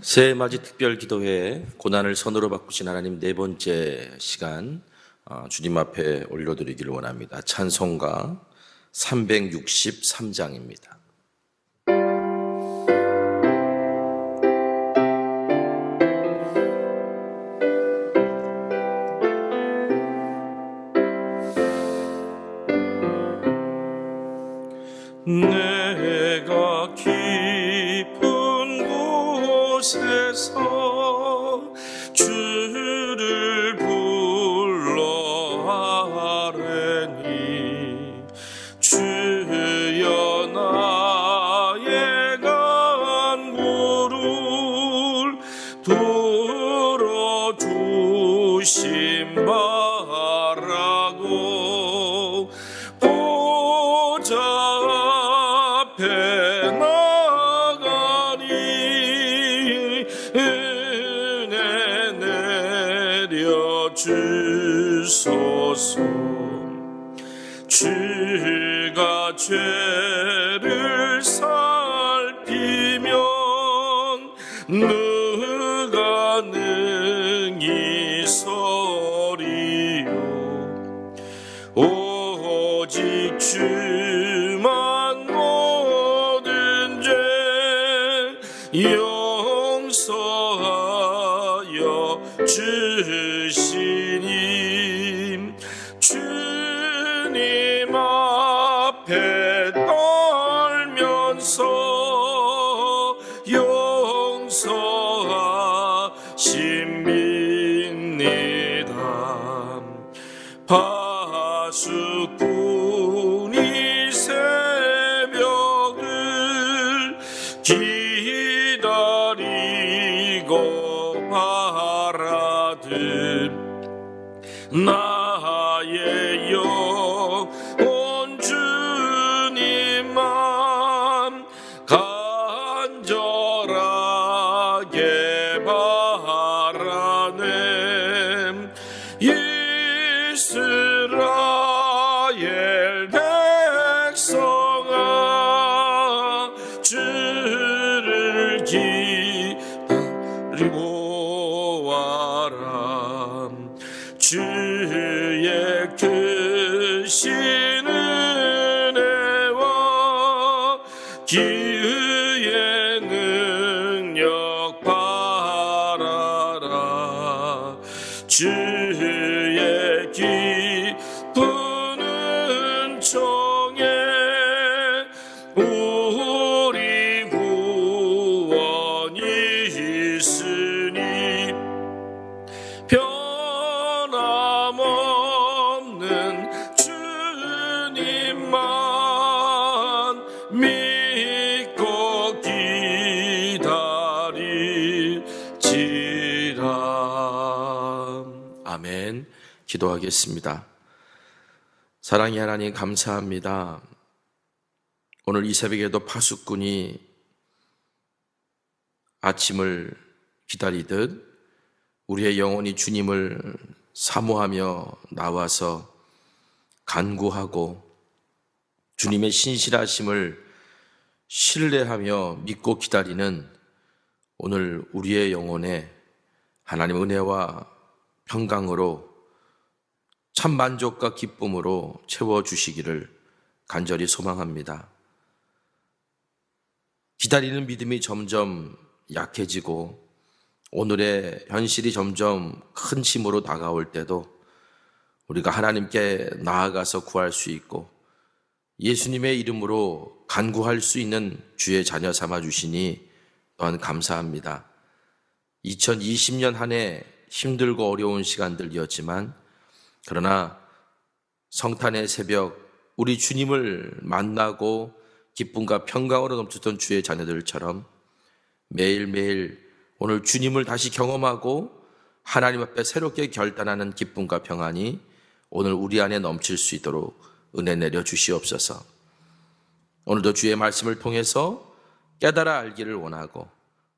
새해맞이 특별기도회 고난을 선으로 바꾸신 하나님 네 번째 시간 주님 앞에 올려드리기를 원합니다. 찬송가 363장입니다. 내가 깊은 곳에서 주를 불러 아뢰니 주여 나의 간구를 들어주심 바라고 보좌 앞에 나가니 은혜 내려 주소서. 주가 죄를 살피면 누가 능히 서리요. 오직 주만 모든 죄 용서하여 주시니 주님 앞에 떨면서 용서하십니다. 파수꾼이 새벽을 기다리고 바라듯 나의 영혼 주님만 간절하게 바라네. 이스라엘 백성아 주를 기다리고 와라. 주의 크신 은혜와 기의의 능력 바라라. 주의 기쁜 은총에 우리 구원이 있으니 변함없는 주님만 믿고 기다리지라. 아멘. 기도하겠습니다. 사랑의 하나님 감사합니다. 오늘 이 새벽에도 파수꾼이 아침을 기다리듯 우리의 영혼이 주님을 사모하며 나와서 간구하고 주님의 신실하심을 신뢰하며 믿고 기다리는 오늘 우리의 영혼에 하나님의 은혜와 평강으로 참 만족과 기쁨으로 채워주시기를 간절히 소망합니다. 기다리는 믿음이 점점 약해지고 오늘의 현실이 점점 큰 힘으로 다가올 때도 우리가 하나님께 나아가서 구할 수 있고 예수님의 이름으로 간구할 수 있는 주의 자녀 삼아 주시니 또한 감사합니다. 2020년 한 해 힘들고 어려운 시간들이었지만 그러나 성탄의 새벽 우리 주님을 만나고 기쁨과 평강으로 넘쳤던 주의 자녀들처럼 매일매일 오늘 주님을 다시 경험하고 하나님 앞에 새롭게 결단하는 기쁨과 평안이 오늘 우리 안에 넘칠 수 있도록 은혜 내려 주시옵소서. 오늘도 주의 말씀을 통해서 깨달아 알기를 원하고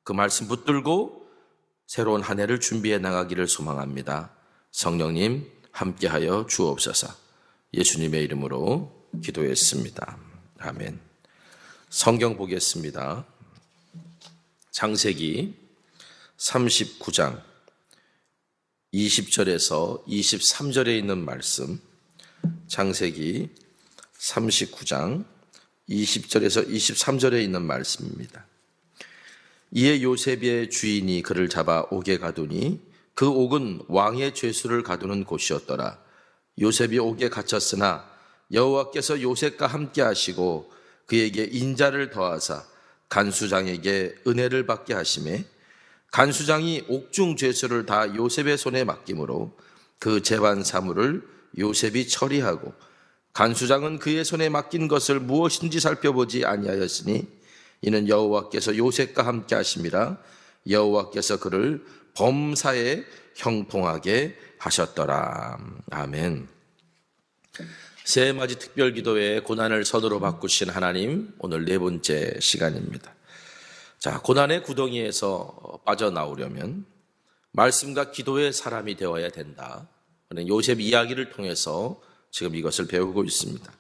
그 말씀 붙들고 새로운 한 해를 준비해 나가기를 소망합니다. 성령님 함께하여 주옵소서. 예수님의 이름으로 기도했습니다. 아멘. 성경 보겠습니다. 창세기 39장 20절에서 23절에 있는 말씀, 창세기 39장 20절에서 23절에 있는 말씀입니다. 이에 요셉의 주인이 그를 잡아 옥에 가두니 그 옥은 왕의 죄수를 가두는 곳이었더라. 요셉이 옥에 갇혔으나 여호와께서 요셉과 함께 하시고 그에게 인자를 더하사 간수장에게 은혜를 받게 하시매 간수장이 옥중 죄수를 다 요셉의 손에 맡기므로 그 재반 사물을 요셉이 처리하고 간수장은 그의 손에 맡긴 것을 무엇인지 살펴보지 아니하였으니 이는 여호와께서 요셉과 함께 하심이라. 여호와께서 그를 범사에 형통하게 하셨더라. 아멘. 새해맞이 특별기도회 고난을 선으로 바꾸신 하나님, 오늘 네 번째 시간입니다. 자, 고난의 구덩이에서 빠져나오려면 말씀과 기도의 사람이 되어야 된다. 요셉 이야기를 통해서 지금 이것을 배우고 있습니다.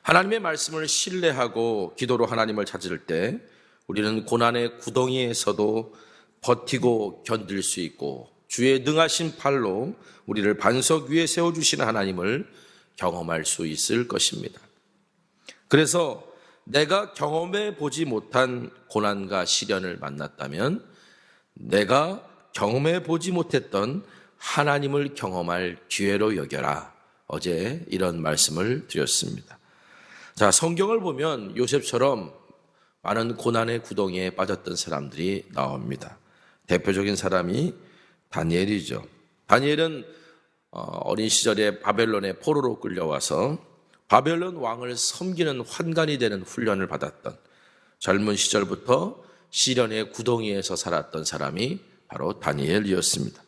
하나님의 말씀을 신뢰하고 기도로 하나님을 찾을 때 우리는 고난의 구덩이에서도 버티고 견딜 수 있고 주의 능하신 팔로 우리를 반석 위에 세워주시는 하나님을 경험할 수 있을 것입니다. 그래서 내가 경험해 보지 못한 고난과 시련을 만났다면 내가 경험해 보지 못했던 하나님을 경험할 기회로 여겨라. 어제 이런 말씀을 드렸습니다. 자, 성경을 보면 요셉처럼 많은 고난의 구덩이에 빠졌던 사람들이 나옵니다. 대표적인 사람이 다니엘이죠. 다니엘은 어린 시절에 바벨론의 포로로 끌려와서 바벨론 왕을 섬기는 환관이 되는 훈련을 받았던, 젊은 시절부터 시련의 구덩이에서 살았던 사람이 바로 다니엘이었습니다.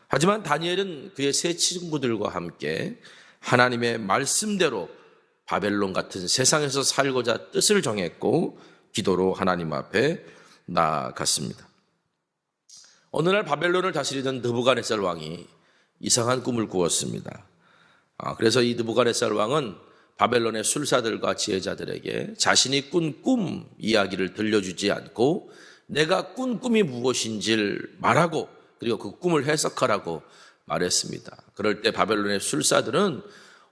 하지만 다니엘은 그의 세 친구들과 함께 하나님의 말씀대로 바벨론 같은 세상에서 살고자 뜻을 정했고 기도로 하나님 앞에 나아갔습니다. 어느 날 바벨론을 다스리던 느부갓네살 왕이 이상한 꿈을 꾸었습니다. 그래서 이 느부갓네살 왕은 바벨론의 술사들과 지혜자들에게 자신이 꾼 꿈 이야기를 들려주지 않고 내가 꾼 꿈이 무엇인지를 말하고 그리고 그 꿈을 해석하라고 말했습니다. 그럴 때 바벨론의 술사들은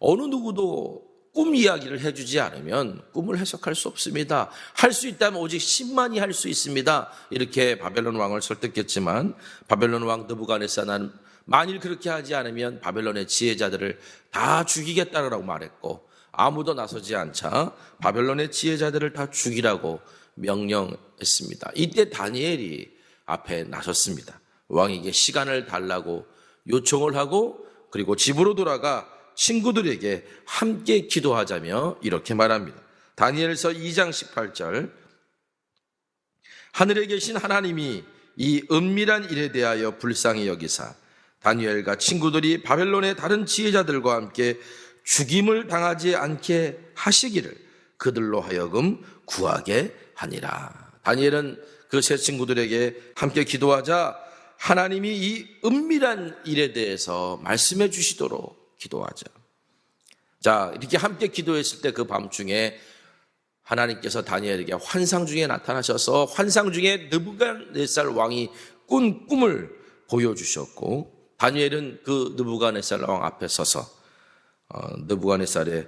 어느 누구도 꿈 이야기를 해주지 않으면 꿈을 해석할 수 없습니다. 할 수 있다면 오직 신만이 할 수 있습니다. 이렇게 바벨론 왕을 설득했지만 바벨론 왕 느부갓네살은 만일 그렇게 하지 않으면 바벨론의 지혜자들을 다 죽이겠다라고 말했고 아무도 나서지 않자 바벨론의 지혜자들을 다 죽이라고 명령했습니다. 이때 다니엘이 앞에 나섰습니다. 왕에게 시간을 달라고 요청을 하고 그리고 집으로 돌아가 친구들에게 함께 기도하자며 이렇게 말합니다. 다니엘서 2장 18절, 하늘에 계신 하나님이 이 은밀한 일에 대하여 불쌍히 여기사 다니엘과 친구들이 바벨론의 다른 지혜자들과 함께 죽임을 당하지 않게 하시기를 그들로 하여금 구하게 하니라. 다니엘은 그 세 친구들에게 함께 기도하자 하나님이 이 은밀한 일에 대해서 말씀해 주시도록 기도하자. 자, 이렇게 함께 기도했을 때 그 밤중에 하나님께서 다니엘에게 환상 중에 나타나셔서 환상 중에 느부갓네살 왕이 꾼 꿈을 보여주셨고 다니엘은 그 느부갓네살 왕 앞에 서서 느부갓네살의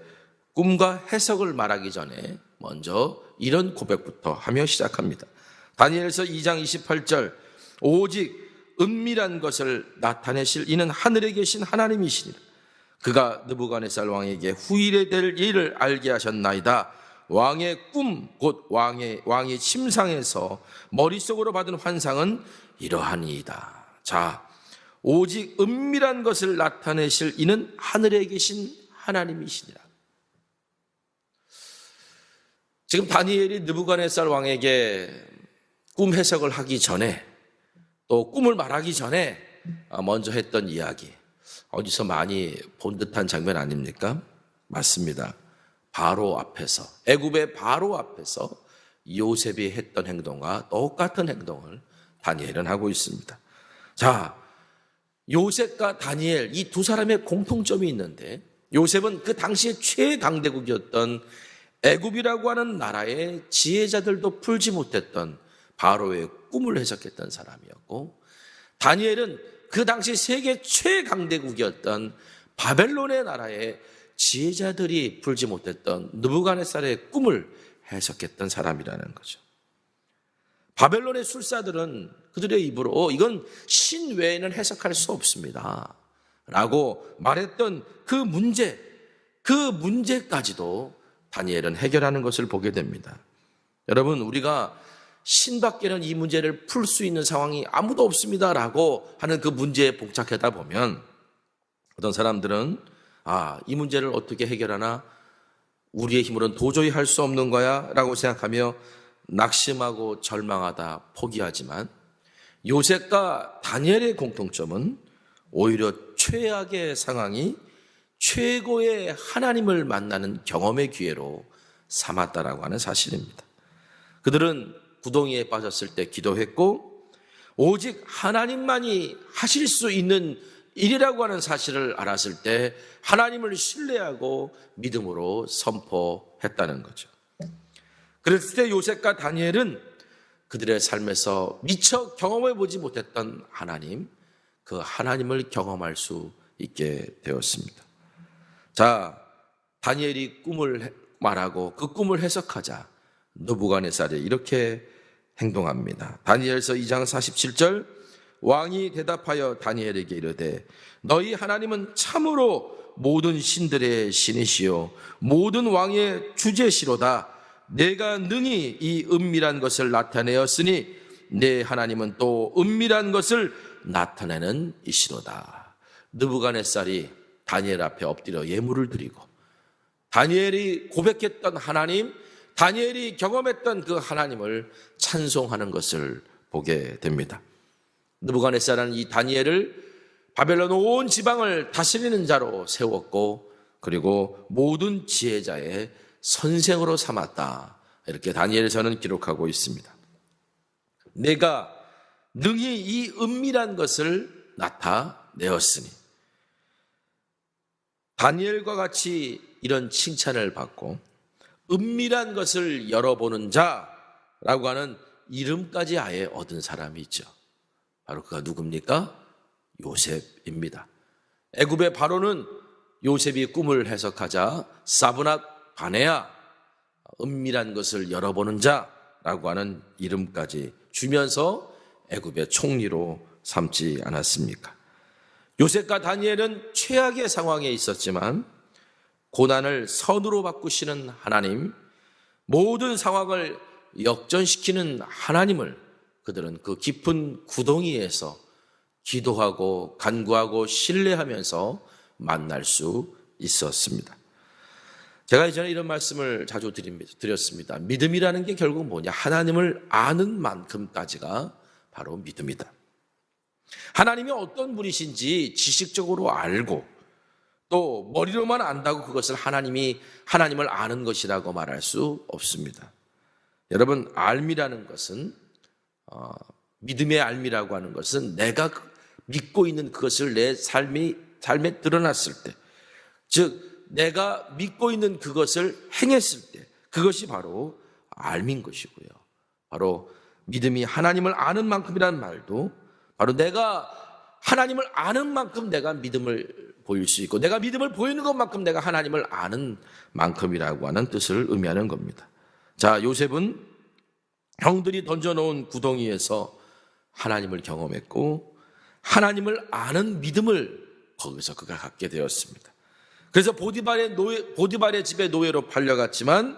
꿈과 해석을 말하기 전에 먼저 이런 고백부터 하며 시작합니다. 다니엘서 2장 28절, 오직 은밀한 것을 나타내실 이는 하늘에 계신 하나님이시니라. 그가 느부갓네살 왕에게 후일에 될 일을 알게 하셨나이다. 왕의 꿈, 곧 왕이 침상에서 머릿속으로 받은 환상은 이러하니이다. 자, 오직 은밀한 것을 나타내실 이는 하늘에 계신 하나님이시니라. 지금 다니엘이 느부갓네살 왕에게 꿈 해석을 하기 전에 또 꿈을 말하기 전에 먼저 했던 이야기, 어디서 많이 본 듯한 장면 아닙니까? 맞습니다. 바로 앞에서, 애굽의 바로 앞에서 요셉이 했던 행동과 똑같은 행동을 다니엘은 하고 있습니다. 자, 요셉과 다니엘 이 두 사람의 공통점이 있는데 요셉은 그 당시에 최강대국이었던 애굽이라고 하는 나라의 지혜자들도 풀지 못했던 바로의 꿈을 해석했던 사람이었고 다니엘은 그 당시 세계 최강대국이었던 바벨론의 나라의 지혜자들이 풀지 못했던 느부갓네살의 꿈을 해석했던 사람이라는 거죠. 바벨론의 술사들은 그들의 입으로 이건 신 외에는 해석할 수 없습니다 라고 말했던 그 문제까지도 다니엘은 해결하는 것을 보게 됩니다. 여러분, 우리가 신밖에는 이 문제를 풀 수 있는 상황이 아무도 없습니다라고 하는 그 문제에 봉착하다 보면 어떤 사람들은 이 문제를 어떻게 해결하나 우리의 힘으로는 도저히 할 수 없는 거야 라고 생각하며 낙심하고 절망하다 포기하지만, 요셉과 다니엘의 공통점은 오히려 최악의 상황이 최고의 하나님을 만나는 경험의 기회로 삼았다라고 하는 사실입니다. 그들은 구덩이에 빠졌을 때 기도했고 오직 하나님만이 하실 수 있는 일이라고 하는 사실을 알았을 때 하나님을 신뢰하고 믿음으로 선포했다는 거죠. 그랬을 때 요셉과 다니엘은 그들의 삶에서 미처 경험해 보지 못했던 하나님, 그 하나님을 경험할 수 있게 되었습니다. 자, 다니엘이 꿈을 말하고 그 꿈을 해석하자 느부갓네살이 이렇게 행동합니다. 다니엘서 2장 47절, 왕이 대답하여 다니엘에게 이르되 너희 하나님은 참으로 모든 신들의 신이시요 모든 왕의 주제시로다. 내가 능히 이 은밀한 것을 나타내었으니 내 하나님은 또 은밀한 것을 나타내는 이시로다. 느부갓네살이 다니엘 앞에 엎드려 예물을 드리고 다니엘이 고백했던 하나님, 다니엘이 경험했던 그 하나님을 찬송하는 것을 보게 됩니다. 느부갓네살은 이 다니엘을 바벨론 온 지방을 다스리는 자로 세웠고 그리고 모든 지혜자의 선생으로 삼았다. 이렇게 다니엘에서는 기록하고 있습니다. 내가 능히 이 은밀한 것을 나타내었으니, 다니엘과 같이 이런 칭찬을 받고 은밀한 것을 열어보는 자라고 하는 이름까지 아예 얻은 사람이 있죠. 바로 그가 누굽니까? 요셉입니다. 애굽의 바로는 요셉이 꿈을 해석하자 사브낫 바네아, 은밀한 것을 열어보는 자라고 하는 이름까지 주면서 애굽의 총리로 삼지 않았습니까? 요셉과 다니엘은 최악의 상황에 있었지만 고난을 선으로 바꾸시는 하나님, 모든 상황을 역전시키는 하나님을 그들은 그 깊은 구덩이에서 기도하고 간구하고 신뢰하면서 만날 수 있었습니다. 제가 이전에 이런 말씀을 자주 드렸습니다. 믿음이라는 게 결국 뭐냐? 하나님을 아는 만큼까지가 바로 믿음이다. 하나님이 어떤 분이신지 지식적으로 알고 또 머리로만 안다고 그것을 하나님을 아는 것이라고 말할 수 없습니다. 여러분, 알미라는 것은 믿음의 알미라고 하는 것은 내가 믿고 있는 그것을 내 삶에 드러났을 때, 즉 내가 믿고 있는 그것을 행했을 때, 그것이 바로 알미인 것이고요. 바로 믿음이 하나님을 아는 만큼이라는 말도 바로 내가 하나님을 아는 만큼 내가 믿음을 보일 수 있고 내가 믿음을 보이는 것만큼 내가 하나님을 아는 만큼이라고 하는 뜻을 의미하는 겁니다. 자, 요셉은 형들이 던져놓은 구덩이에서 하나님을 경험했고 하나님을 아는 믿음을 거기서 그가 갖게 되었습니다. 그래서 보디발의 집에 노예로 팔려갔지만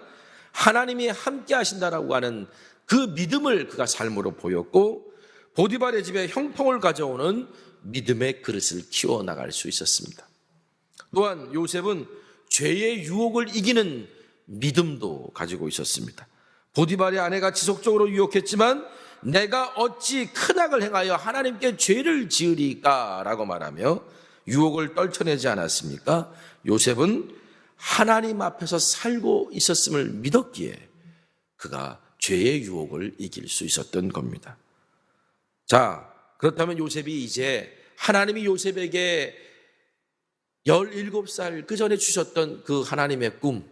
하나님이 함께 하신다라고 하는 그 믿음을 그가 삶으로 보였고 보디발의 집에 형통을 가져오는 믿음의 그릇을 키워나갈 수 있었습니다. 또한 요셉은 죄의 유혹을 이기는 믿음도 가지고 있었습니다. 보디발의 아내가 지속적으로 유혹했지만 내가 어찌 큰 악을 행하여 하나님께 죄를 지으리까 라고 말하며 유혹을 떨쳐내지 않았습니까? 요셉은 하나님 앞에서 살고 있었음을 믿었기에 그가 죄의 유혹을 이길 수 있었던 겁니다. 자, 그렇다면 요셉이 이제 하나님이 요셉에게 17살 그 전에 주셨던 그 하나님의 꿈,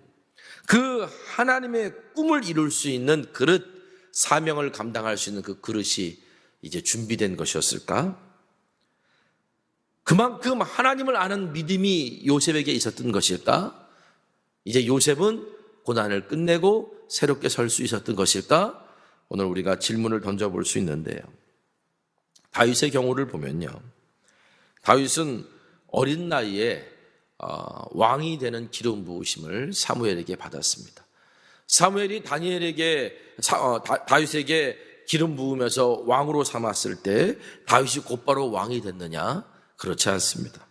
그 하나님의 꿈을 이룰 수 있는 그릇, 사명을 감당할 수 있는 그 그릇이 이제 준비된 것이었을까? 그만큼 하나님을 아는 믿음이 요셉에게 있었던 것일까? 이제 요셉은 고난을 끝내고 새롭게 설 수 있었던 것일까? 오늘 우리가 질문을 던져볼 수 있는데요. 다윗의 경우를 보면요. 다윗은 어린 나이에 왕이 되는 기름 부으심을 사무엘에게 받았습니다. 사무엘이 다윗에게 기름 부으면서 왕으로 삼았을 때 다윗이 곧바로 왕이 됐느냐? 그렇지 않습니다.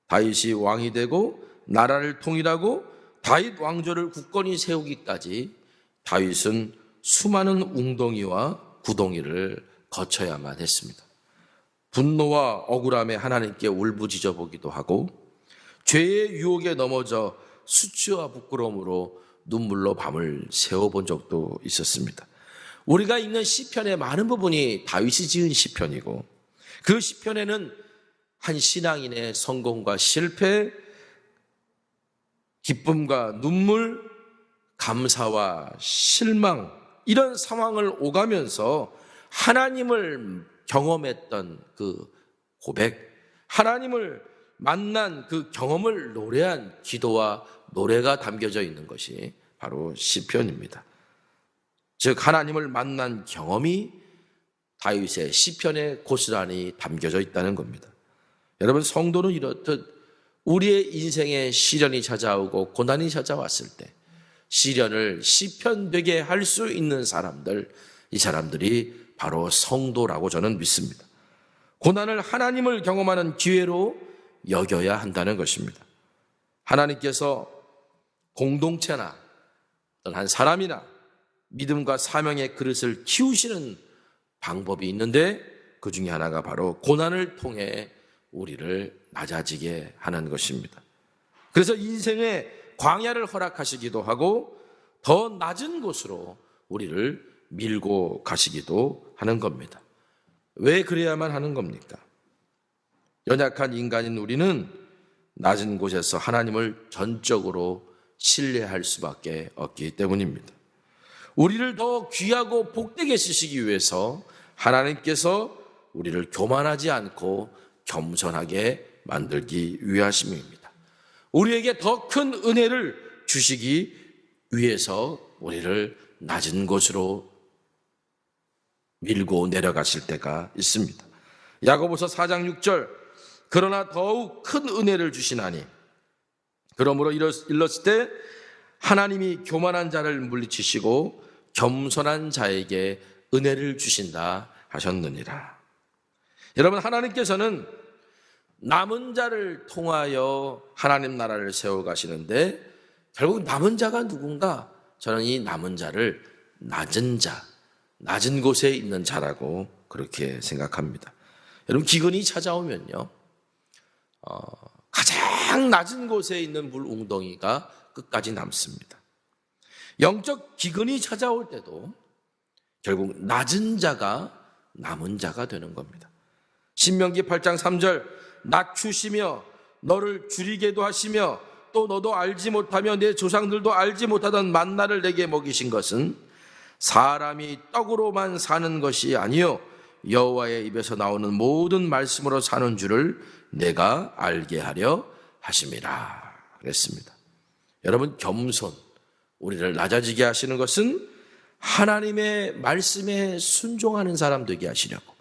다윗이 왕이 되고 나라를 통일하고 다윗 왕조를 굳건히 세우기까지 다윗은 수많은 웅덩이와 구덩이를 거쳐야만 했습니다. 분노와 억울함에 하나님께 울부짖어 보기도 하고 죄의 유혹에 넘어져 수치와 부끄러움으로 눈물로 밤을 새워본 적도 있었습니다. 우리가 읽는 시편의 많은 부분이 다윗이 지은 시편이고 그 시편에는 한 신앙인의 성공과 실패, 기쁨과 눈물, 감사와 실망 이런 상황을 오가면서 하나님을 경험했던 그 고백, 하나님을 만난 그 경험을 노래한 기도와 노래가 담겨져 있는 것이 바로 시편입니다. 즉 하나님을 만난 경험이 다윗의 시편에 고스란히 담겨져 있다는 겁니다. 여러분, 성도는 이렇듯 우리의 인생에 시련이 찾아오고 고난이 찾아왔을 때 시련을 시편되게 할 수 있는 사람들, 이 사람들이 바로 성도라고 저는 믿습니다. 고난을 하나님을 경험하는 기회로 여겨야 한다는 것입니다. 하나님께서 공동체나 어떤 한 사람이나 믿음과 사명의 그릇을 키우시는 방법이 있는데 그 중에 하나가 바로 고난을 통해 우리를 낮아지게 하는 것입니다. 그래서 인생의 광야를 허락하시기도 하고 더 낮은 곳으로 우리를 밀고 가시기도 하는 겁니다. 왜 그래야만 하는 겁니까? 연약한 인간인 우리는 낮은 곳에서 하나님을 전적으로 신뢰할 수밖에 없기 때문입니다. 우리를 더 귀하고 복되게 쓰시기 위해서 하나님께서 우리를 교만하지 않고 겸손하게 만들기 위하심입니다. 우리에게 더 큰 은혜를 주시기 위해서 우리를 낮은 곳으로 밀고 내려가실 때가 있습니다. 야고보서 4장 6절 그러나 더욱 큰 은혜를 주시나니 그러므로 일렀을 때 하나님이 교만한 자를 물리치시고 겸손한 자에게 은혜를 주신다 하셨느니라. 여러분, 하나님께서는 남은 자를 통하여 하나님 나라를 세워가시는데 결국 남은 자가 누군가? 저는 이 남은 자를 낮은 자, 낮은 곳에 있는 자라고 그렇게 생각합니다. 여러분, 기근이 찾아오면요, 가장 낮은 곳에 있는 물 웅덩이가 끝까지 남습니다. 영적 기근이 찾아올 때도 결국 낮은 자가 남은 자가 되는 겁니다. 신명기 8장 3절 낮추시며 너를 줄이게도 하시며 또 너도 알지 못하며 내 조상들도 알지 못하던 만나를 내게 먹이신 것은 사람이 떡으로만 사는 것이 아니요 여호와의 입에서 나오는 모든 말씀으로 사는 줄을 내가 알게 하려 하심이라 그랬습니다. 여러분, 겸손, 우리를 낮아지게 하시는 것은 하나님의 말씀에 순종하는 사람 되게 하시려고,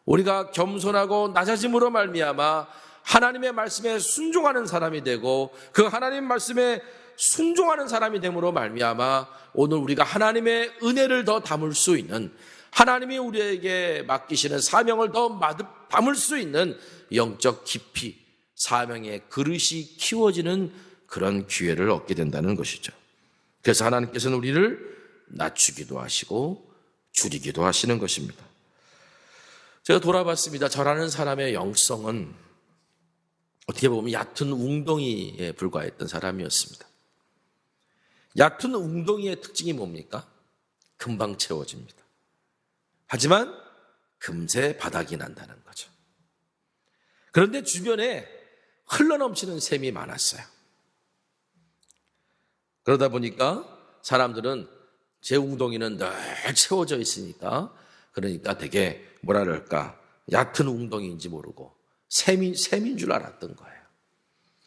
우리가 겸손하고 낮아짐으로 말미암아 하나님의 말씀에 순종하는 사람이 되고 그 하나님 말씀에 순종하는 사람이 됨으로 말미암아 오늘 우리가 하나님의 은혜를 더 담을 수 있는, 하나님이 우리에게 맡기시는 사명을 더 담을 수 있는 영적 깊이, 사명의 그릇이 키워지는 그런 기회를 얻게 된다는 것이죠. 그래서 하나님께서는 우리를 낮추기도 하시고 줄이기도 하시는 것입니다. 제가 돌아봤습니다. 저라는 사람의 영성은 어떻게 보면 얕은 웅덩이에 불과했던 사람이었습니다. 얕은 웅덩이의 특징이 뭡니까? 금방 채워집니다. 하지만 금세 바닥이 난다는 거죠. 그런데 주변에 흘러넘치는 샘이 많았어요. 그러다 보니까 사람들은 제 웅덩이는 늘 채워져 있으니까, 그러니까 되게 뭐라 그럴까, 얕은 웅덩이인지 모르고 샘인 줄 알았던 거예요.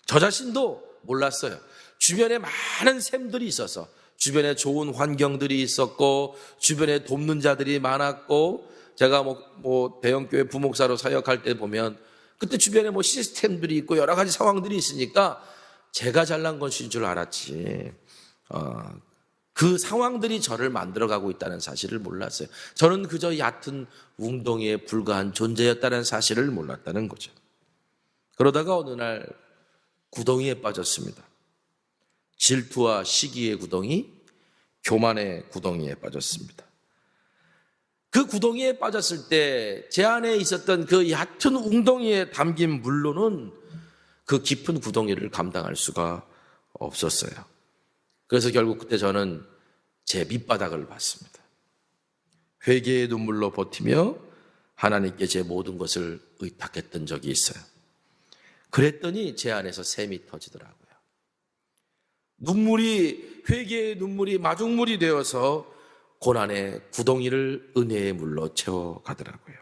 저 자신도 몰랐어요. 주변에 많은 샘들이 있어서, 주변에 좋은 환경들이 있었고, 주변에 돕는 자들이 많았고, 제가 대형교회 부목사로 사역할 때 보면 그때 주변에 시스템들이 있고 여러 가지 상황들이 있으니까 제가 잘난 것인 줄 알았지, 그 상황들이 저를 만들어가고 있다는 사실을 몰랐어요. 저는 그저 얕은 웅덩이에 불과한 존재였다는 사실을 몰랐다는 거죠. 그러다가 어느 날 구덩이에 빠졌습니다. 질투와 시기의 구덩이, 교만의 구덩이에 빠졌습니다. 그 구덩이에 빠졌을 때 제 안에 있었던 그 얕은 웅덩이에 담긴 물로는 그 깊은 구덩이를 감당할 수가 없었어요. 그래서 결국 그때 저는 제 밑바닥을 봤습니다. 회개의 눈물로 버티며 하나님께 제 모든 것을 의탁했던 적이 있어요. 그랬더니 제 안에서 샘이 터지더라고요. 회개의 눈물이 마중물이 되어서 고난의 구덩이를 은혜의 물로 채워가더라고요.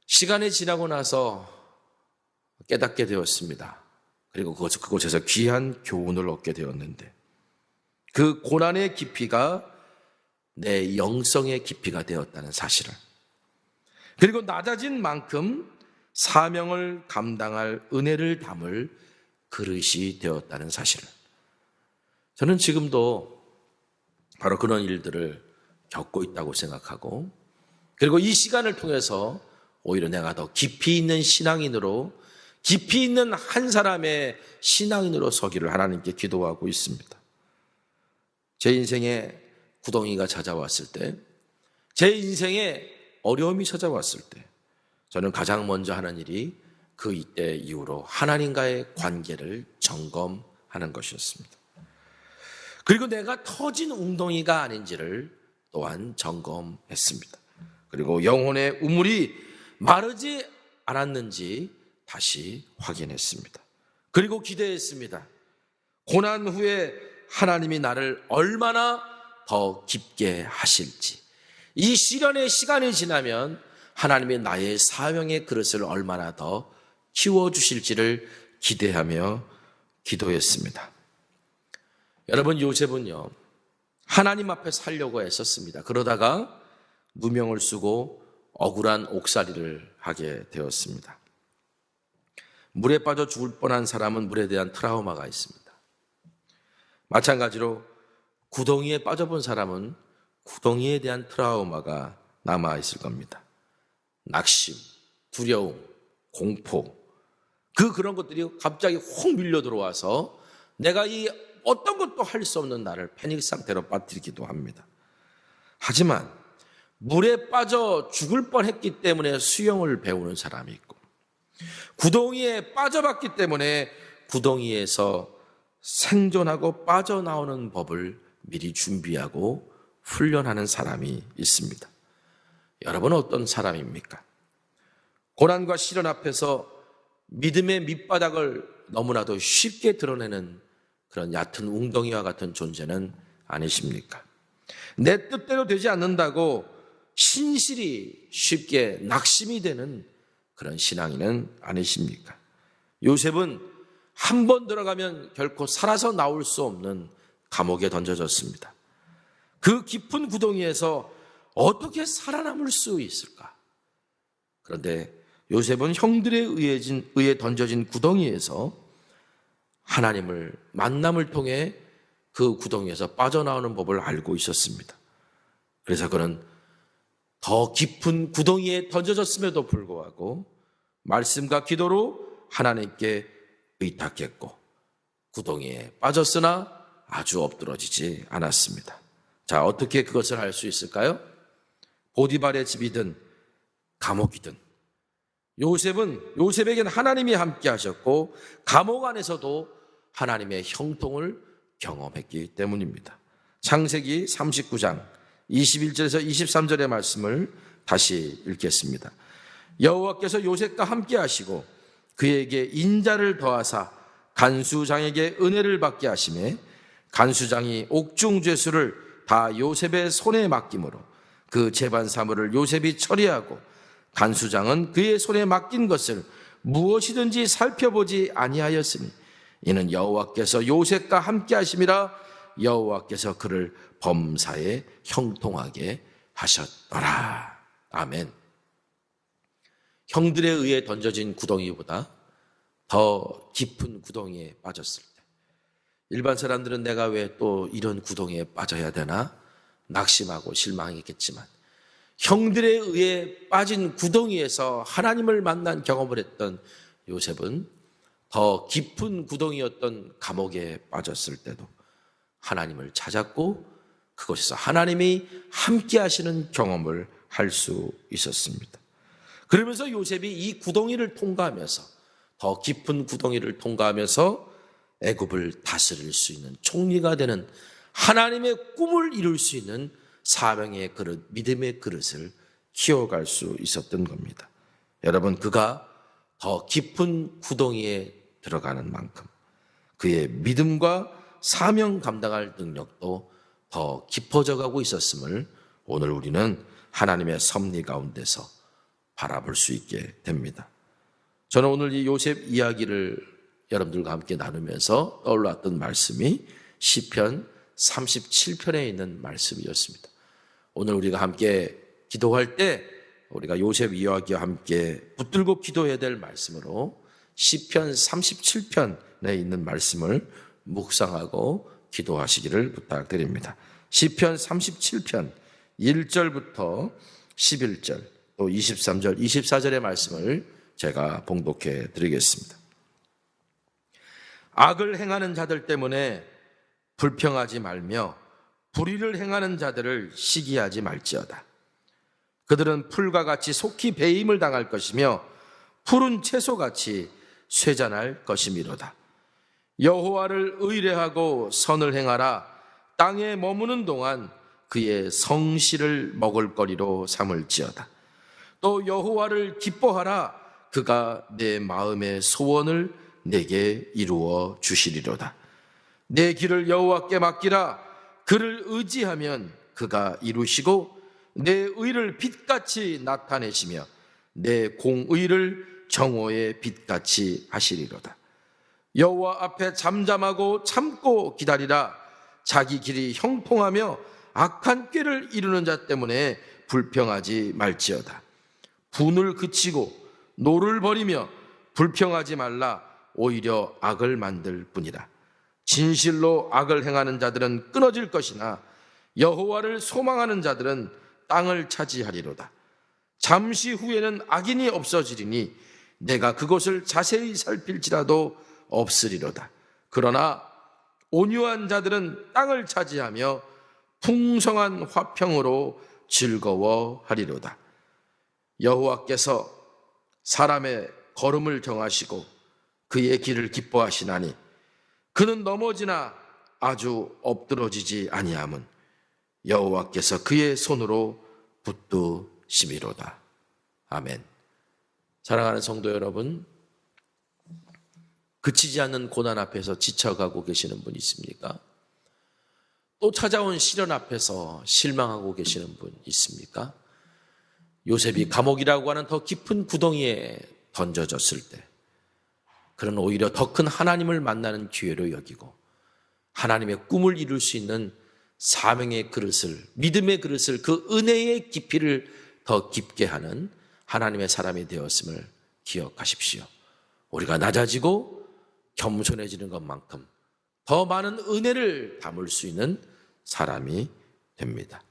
시간이 지나고 나서 깨닫게 되었습니다. 그리고 그곳에서 귀한 교훈을 얻게 되었는데, 그 고난의 깊이가 내 영성의 깊이가 되었다는 사실을, 그리고 낮아진 만큼 사명을 감당할 은혜를 담을 그릇이 되었다는 사실을, 저는 지금도 바로 그런 일들을 겪고 있다고 생각하고, 그리고 이 시간을 통해서 오히려 내가 더 깊이 있는 신앙인으로, 깊이 있는 한 사람의 신앙인으로 서기를 하나님께 기도하고 있습니다. 제 인생에 구덩이가 찾아왔을 때, 제 인생에 어려움이 찾아왔을 때, 저는 가장 먼저 하는 일이 그 이때 이후로 하나님과의 관계를 점검하는 것이었습니다. 그리고 내가 터진 웅덩이가 아닌지를 또한 점검했습니다. 그리고 영혼의 우물이 마르지 않았는지 다시 확인했습니다. 그리고 기대했습니다. 고난 후에 하나님이 나를 얼마나 더 깊게 하실지, 이 시련의 시간이 지나면 하나님이 나의 사명의 그릇을 얼마나 더 키워주실지를 기대하며 기도했습니다. 여러분, 요셉은요, 하나님 앞에 살려고 애썼습니다. 그러다가 누명을 쓰고 억울한 옥살이를 하게 되었습니다. 물에 빠져 죽을 뻔한 사람은 물에 대한 트라우마가 있습니다. 마찬가지로 구덩이에 빠져본 사람은 구덩이에 대한 트라우마가 남아있을 겁니다. 낙심, 두려움, 공포, 그런 것들이 갑자기 확 밀려 들어와서 내가 이 어떤 것도 할 수 없는 나를 패닉 상태로 빠뜨리기도 합니다. 하지만 물에 빠져 죽을 뻔했기 때문에 수영을 배우는 사람이 있고, 구덩이에 빠져봤기 때문에 구덩이에서 생존하고 빠져나오는 법을 미리 준비하고 훈련하는 사람이 있습니다. 여러분은 어떤 사람입니까? 고난과 시련 앞에서 믿음의 밑바닥을 너무나도 쉽게 드러내는 그런 얕은 웅덩이와 같은 존재는 아니십니까? 내 뜻대로 되지 않는다고 신실히 쉽게 낙심이 되는 그런 신앙인은 아니십니까? 요셉은 한 번 들어가면 결코 살아서 나올 수 없는 감옥에 던져졌습니다. 그 깊은 구덩이에서 어떻게 살아남을 수 있을까? 그런데 요셉은 형들에 의해 던져진 구덩이에서 하나님을 만남을 통해 그 구덩이에서 빠져나오는 법을 알고 있었습니다. 그래서 그는 더 깊은 구덩이에 던져졌음에도 불구하고 말씀과 기도로 하나님께 의탁했고, 구덩이에 빠졌으나 아주 엎드러지지 않았습니다. 자, 어떻게 그것을 할 수 있을까요? 보디발의 집이든 감옥이든 요셉에게는 하나님이 함께 하셨고, 감옥 안에서도 하나님의 형통을 경험했기 때문입니다. 창세기 39장 21절에서 23절의 말씀을 다시 읽겠습니다. 여호와께서 요셉과 함께 하시고 그에게 인자를 더하사 간수장에게 은혜를 받게 하시매, 간수장이 옥중죄수를 다 요셉의 손에 맡김으로 그 재반 사물을 요셉이 처리하고 간수장은 그의 손에 맡긴 것을 무엇이든지 살펴보지 아니하였으니 이는 여호와께서 요셉과 함께 하심이라 여호와께서 그를 범사에 형통하게 하셨더라. 아멘. 형들에 의해 던져진 구덩이보다 더 깊은 구덩이에 빠졌을 때 일반 사람들은 내가 왜 또 이런 구덩이에 빠져야 되나 낙심하고 실망했겠지만 형들에 의해 빠진 구덩이에서 하나님을 만난 경험을 했던 요셉은 더 깊은 구덩이였던 감옥에 빠졌을 때도 하나님을 찾았고 그곳에서 하나님이 함께 하시는 경험을 할 수 있었습니다. 그러면서 요셉이 이 구덩이를 통과하면서 더 깊은 구덩이를 통과하면서 애굽을 다스릴 수 있는 총리가 되는 하나님의 꿈을 이룰 수 있는 사명의 그릇, 믿음의 그릇을 키워갈 수 있었던 겁니다. 여러분, 그가 더 깊은 구덩이에 들어가는 만큼 그의 믿음과 사명 감당할 능력도 더 깊어져 가고 있었음을 오늘 우리는 하나님의 섭리 가운데서 바라볼 수 있게 됩니다. 저는 오늘 이 요셉 이야기를 여러분들과 함께 나누면서 떠올랐던 말씀이 시편 37편에 있는 말씀이었습니다. 오늘 우리가 함께 기도할 때 우리가 요셉 이야기와 함께 붙들고 기도해야 될 말씀으로 시편 37편에 있는 말씀을 묵상하고 기도하시기를 부탁드립니다. 시편 37편 1절부터 11절 또 23절, 24절의 말씀을 제가 봉독해 드리겠습니다. 악을 행하는 자들 때문에 불평하지 말며 불의를 행하는 자들을 시기하지 말지어다. 그들은 풀과 같이 속히 배임을 당할 것이며 푸른 채소같이 쇠잔할 것이미로다. 여호와를 의뢰하고 선을 행하라. 땅에 머무는 동안 그의 성실을 먹을거리로 삼을지어다. 또 여호와를 기뻐하라. 그가 내 마음의 소원을 내게 이루어 주시리로다. 내 길을 여호와께 맡기라. 그를 의지하면 그가 이루시고 내 의를 빛같이 나타내시며 내 공의를 정오의 빛같이 하시리로다. 여호와 앞에 잠잠하고 참고 기다리라. 자기 길이 형통하며 악한 꾀를 이루는 자 때문에 불평하지 말지어다. 분을 그치고 노를 버리며 불평하지 말라. 오히려 악을 만들 뿐이라. 진실로 악을 행하는 자들은 끊어질 것이나 여호와를 소망하는 자들은 땅을 차지하리로다. 잠시 후에는 악인이 없어지리니 내가 그것을 자세히 살필지라도 없으리로다. 그러나 온유한 자들은 땅을 차지하며 풍성한 화평으로 즐거워하리로다. 여호와께서 사람의 걸음을 정하시고 그의 길을 기뻐하시나니 그는 넘어지나 아주 엎드러지지 아니함은 여호와께서 그의 손으로 붙드심이로다. 아멘. 사랑하는 성도 여러분, 그치지 않는 고난 앞에서 지쳐가고 계시는 분 있습니까? 또 찾아온 시련 앞에서 실망하고 계시는 분 있습니까? 요셉이 감옥이라고 하는 더 깊은 구덩이에 던져졌을 때 그는 오히려 더 큰 하나님을 만나는 기회로 여기고 하나님의 꿈을 이룰 수 있는 사명의 그릇을, 믿음의 그릇을, 그 은혜의 깊이를 더 깊게 하는 하나님의 사람이 되었음을 기억하십시오. 우리가 낮아지고 겸손해지는 것만큼 더 많은 은혜를 담을 수 있는 사람이 됩니다.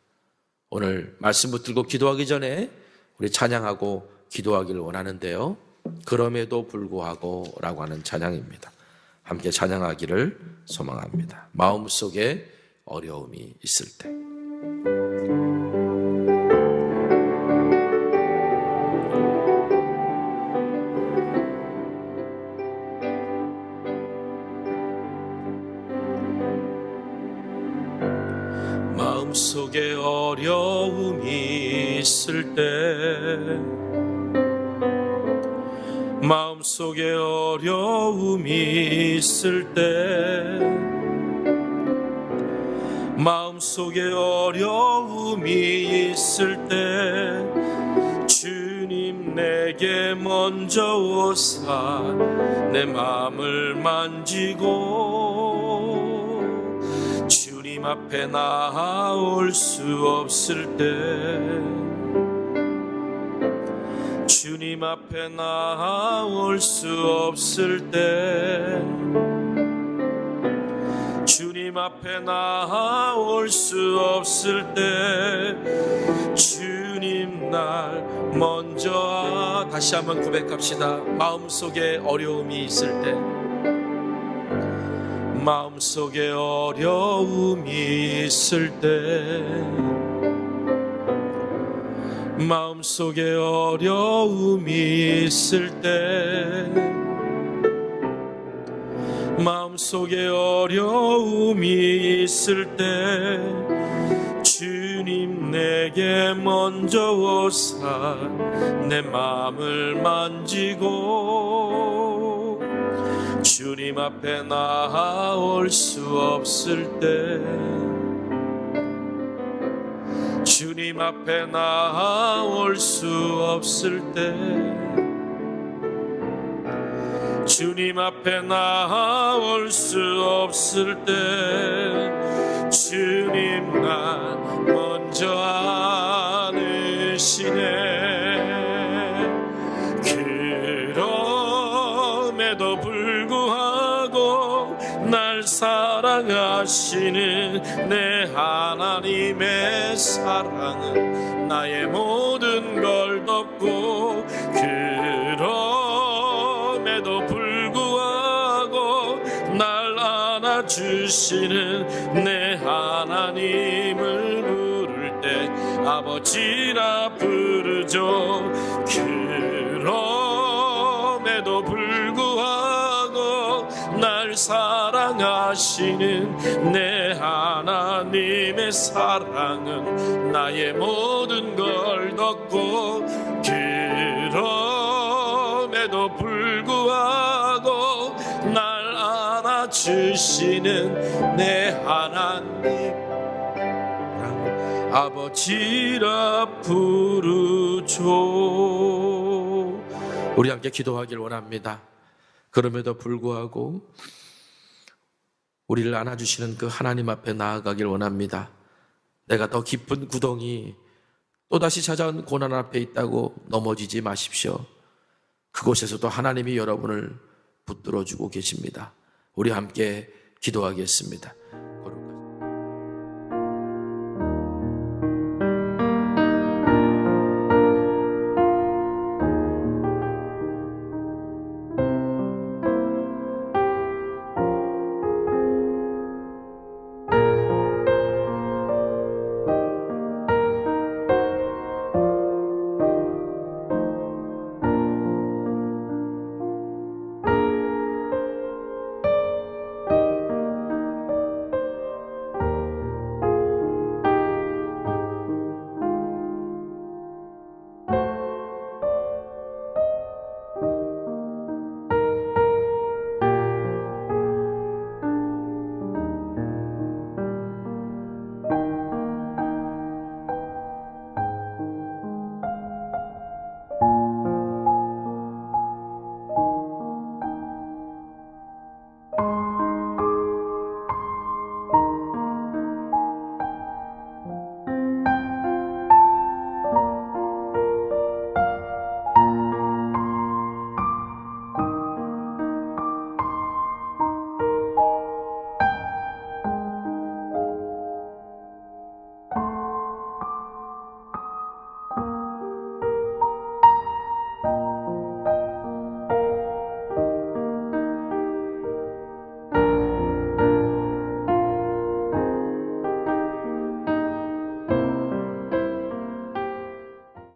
오늘 말씀 붙들고 기도하기 전에 우리 찬양하고 기도하기를 원하는데요. 그럼에도 불구하고 라고 하는 찬양입니다. 함께 찬양하기를 소망합니다. 마음속에 어려움이 있을 때. 마음속에 어려움이 있을 때, 마음속에 어려움이 있을 때, 마음속에 어려움이 있을 때 주님 내게 먼저 오사 내 마음을 만지고 주님 앞에 나올 수 없을 때 주님 앞에 나올 수 없을 때 주님 앞에 나올 수 없을 때 주님 날 먼저 다시 한번 고백합시다. 마음속에 어려움이 있을 때 마음속에 어려움이 있을 때 마음속에 어려움이 있을 때 마음속에 어려움이 있을 때 주님 내게 먼저 오사 내 마음을 만지고 주님 앞에 나올 수 없을 때 주님 앞에 나올 수 없을 때 주님 앞에 나올 수 없을 때 주님 나 먼저 안으시네. 그럼에도 불구하고 날 사랑하시는 내 하나님의 사랑은 나의 모든 걸 덮고 그럼에도 불구하고 날 안아주시는 내 하나님을 부를 때 아버지라 부르죠. 그럼에도 불구하고 날 사랑하시는 내 하나님의 사랑은 나의 모든 걸 덮고 그럼에도 불구하고 날 안아주시는 내 하나님 아버지라 부르죠. 우리 함께 기도하길 원합니다. 그럼에도 불구하고 우리를 안아주시는 그 하나님 앞에 나아가길 원합니다. 내가 더 깊은 구덩이 또다시 찾아온 고난 앞에 있다고 넘어지지 마십시오. 그곳에서도 하나님이 여러분을 붙들어주고 계십니다. 우리 함께 기도하겠습니다.